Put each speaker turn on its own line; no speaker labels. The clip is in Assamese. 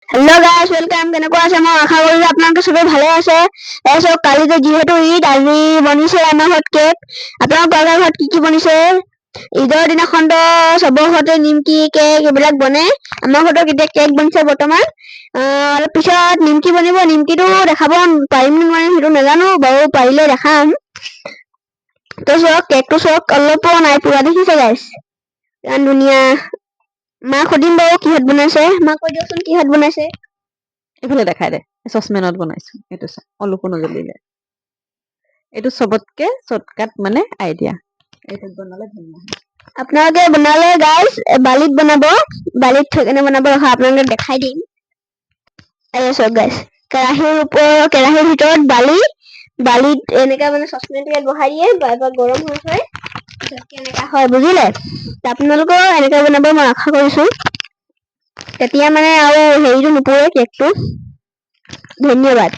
हेलो गाइस वेलकम केनेকুৱা আছে মই আশা কৰো আপোনালোকে সবে ভালে আছে এসো কালি যে যেহেতু ঈদ আজি বনিছে আমাৰ ঘৰত কেক আপোনালোকৰ ঘৰত কি বনিছে ঈদৰ দিনাখন তো সবৰ ঘৰতে নিমকি কেক এইবিলাক বনে আমাৰ ঘৰতো কেতিয়া কেক বনিছে বৰ্তমান আৰু পিছত নিমকি বনিব নিমকিটো দেখাব পাৰিম নে সেইটো নাজানো বাৰু পাৰিলে দেখাম তো সব কেকটো সব অলপো নাই পুৰা দেখিছে গাইস ইমান ধুনীয়া মা খুদিম বাৰু কিহত বনাইছে মা কৈ দিয়কচোন কিহত বনাইছে
এইফালে দেখাই দে চচমেনত বনাইছো এইটো চা অলপো নজ্বলিলে এইটো চবতকে শৰ্টকাট মানে আইডিয়া এইটোত বনালে ধুনীয়া
আপোনালোকে বনালে গাইস বালিত বনাব বালিত থৈ বনাব ৰখা আপোনালোকে দেখাই দিম এই সব গাইস কেৰাহীৰ ভিতৰত বালিত এনেকা মানে চচপেনটো ইয়াত বহাই দিয়ে এবাৰ গৰম হৈ হয় এনেকা হয় বুজিলে আপোনালোকৰ এনেকা বনাব মই আশা কৰিছো তেতিয়া মানে আৰু হেৰিটো নুপুৰে কেকটো ধন্যবাদ